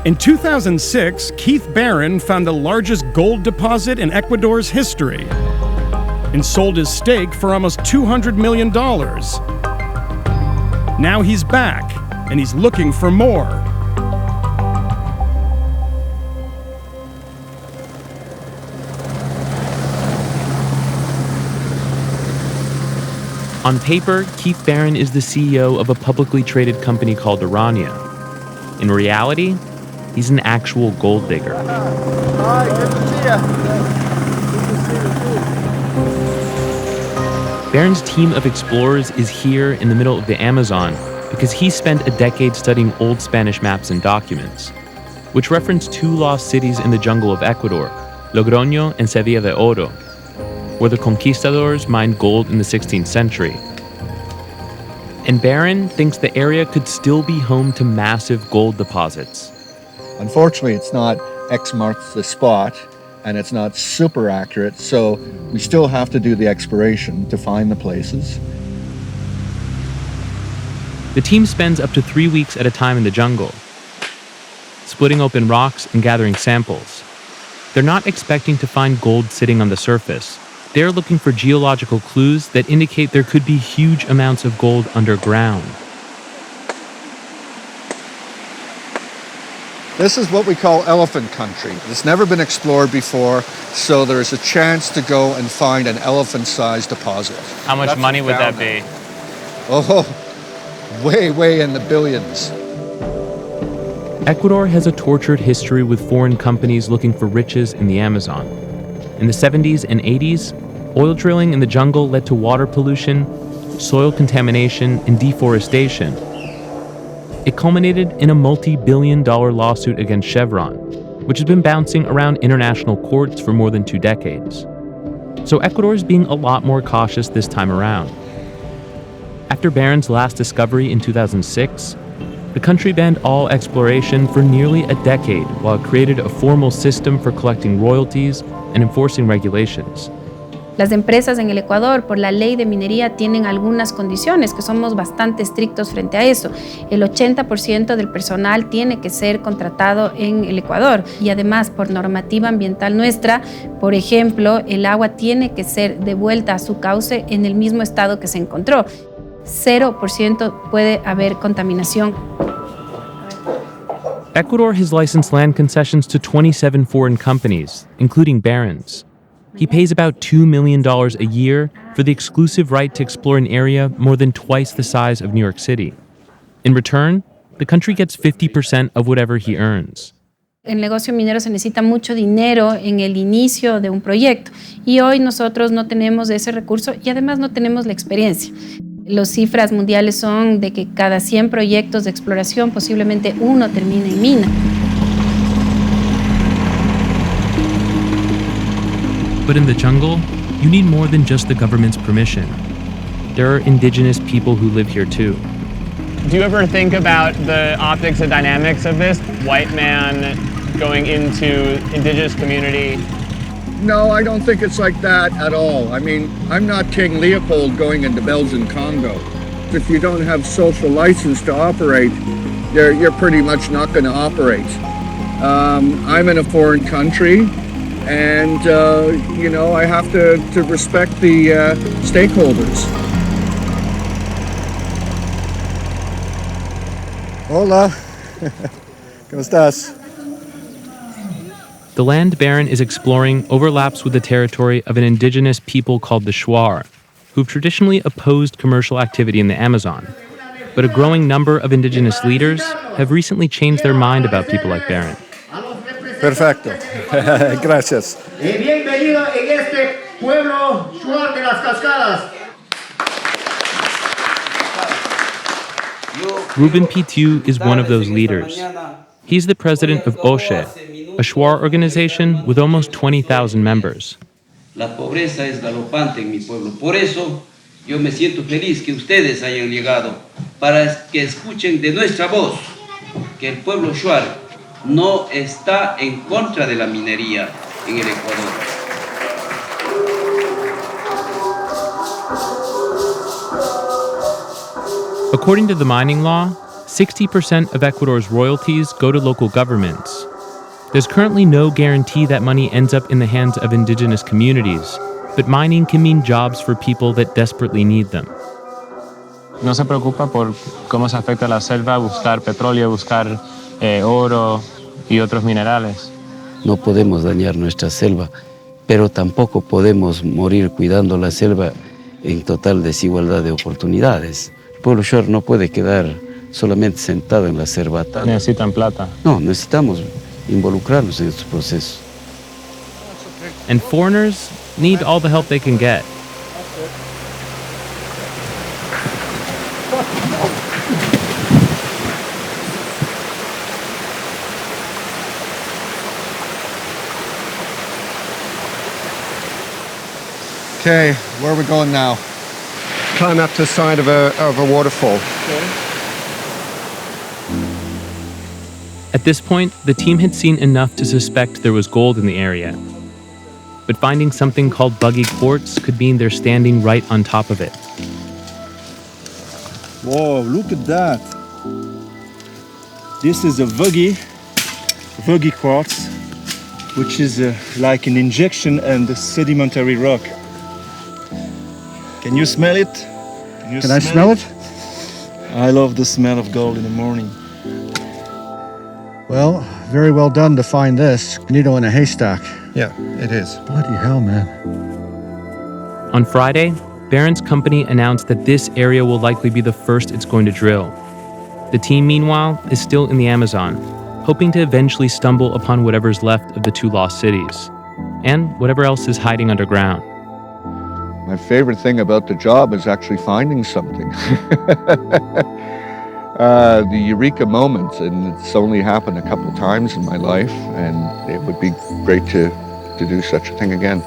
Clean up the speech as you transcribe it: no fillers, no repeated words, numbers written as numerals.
In 2006, Keith Barron found the largest gold deposit in Ecuador's history and sold his stake for almost $200 million. Now he's back, and he's looking for more. On paper, Keith Barron is the CEO of a publicly traded company called Urania. In reality, he's an actual gold digger. Hi, good to see you. Good to see you too. Barron's team of explorers is here in the middle of the Amazon because he spent a decade studying old Spanish maps and documents, which reference two lost cities in the jungle of Ecuador, Logroño and Sevilla de Oro, where the conquistadors mined gold in the 16th century. And Barron thinks the area could still be home to massive gold deposits. Unfortunately, it's not X marks the spot, and it's not super accurate, so we still have to do the exploration to find the places. The team spends up to 3 weeks at a time in the jungle, splitting open rocks and gathering samples. They're not expecting to find gold sitting on the surface. They're looking for geological clues that indicate there could be huge amounts of gold underground. This is what we call elephant country. It's never been explored before, so there's a chance to go and find an elephant-sized deposit. How much money would that be? Oh, way in the billions. Ecuador has a tortured history with foreign companies looking for riches in the Amazon. In the 70s and 80s, oil drilling in the jungle led to water pollution, soil contamination, and deforestation. It culminated in a multi-billion-dollar lawsuit against Chevron, which has been bouncing around international courts for more than 2 decades. So Ecuador is being a lot more cautious this time around. After Barron's last discovery in 2006, the country banned all exploration for nearly a decade while it created a formal system for collecting royalties and enforcing regulations. Las empresas en el Ecuador, por la ley de minería, tienen algunas condiciones que somos bastante estrictos frente a eso. El 80% del personal tiene que ser contratado en el Ecuador y además por normativa ambiental nuestra, por ejemplo, el agua tiene que ser devuelta a su cauce en el mismo estado que se encontró. 0% puede haber contaminación. Ecuador has licensed land concessions to 27 foreign companies, including Barron's. He pays about $2 million a year for the exclusive right to explore an area more than twice the size of New York City. In return, the country gets 50% of whatever he earns. El negocio minero se necesita mucho dinero en el inicio de un proyecto y hoy nosotros no tenemos ese recurso y además no tenemos la experiencia. Las cifras mundiales son de que cada 100 proyectos de exploración posiblemente uno termina en mina. But in the jungle, you need more than just the government's permission. There are indigenous people who live here too. Do you ever think about the optics and dynamics of this? White man going into indigenous community? No, I don't think it's like that at all. I mean, I'm not King Leopold going into Belgian Congo. If you don't have social license to operate, you're pretty much not going to operate. I'm in a foreign country, and I have to respect the stakeholders. Hola, ¿cómo estás? The land Barron is exploring overlaps with the territory of an indigenous people called the Shuar, who've traditionally opposed commercial activity in the Amazon. But a growing number of indigenous leaders have recently changed their mind about people like Barron. Perfecto. Gracias. Bienvenido en este pueblo Shuar de las Cascadas. Ruben Pitiu is one of those leaders. He's the president of OSHE, a Shuar organization with almost 20,000 members. La pobreza es galopante en mi pueblo. Por eso, yo me siento feliz que ustedes hayan llegado para que escuchen de nuestra voz que el pueblo Shuar no está en contra de la minería en el Ecuador. According to the mining law, 60% of Ecuador's royalties go to local governments. There's currently no guarantee that money ends up in the hands of indigenous communities, but mining can mean jobs for people that desperately need them. No se preocupa por cómo se afecta la selva buscar petróleo, buscar oro y otros minerales. No podemos dañar nuestra selva, pero tampoco podemos morir cuidando la selva en total desigualdad de oportunidades. El pueblo Shuar no puede quedar solamente sentado en la selva. Necesitan plata. No, necesitamos involucrarnos en estos procesos. And foreigners need all the help they can get. Okay, where are we going now? Climb up to the side of a waterfall. At this point, the team had seen enough to suspect there was gold in the area. But finding something called buggy quartz could mean they're standing right on top of it. Whoa, look at that. This is a vuggy quartz, which is like an injection and a sedimentary rock. Can you smell it? Can I smell it? I love the smell of gold in the morning. Well, very well done to find this. Needle in a haystack. Yeah, it is. Bloody hell, man. On Friday, Barron's company announced that this area will likely be the first it's going to drill. The team, meanwhile, is still in the Amazon, hoping to eventually stumble upon whatever's left of the two lost cities, and whatever else is hiding underground. My favorite thing about the job is actually finding something. The eureka moment, and it's only happened a couple of times in my life, and it would be great to do such a thing again.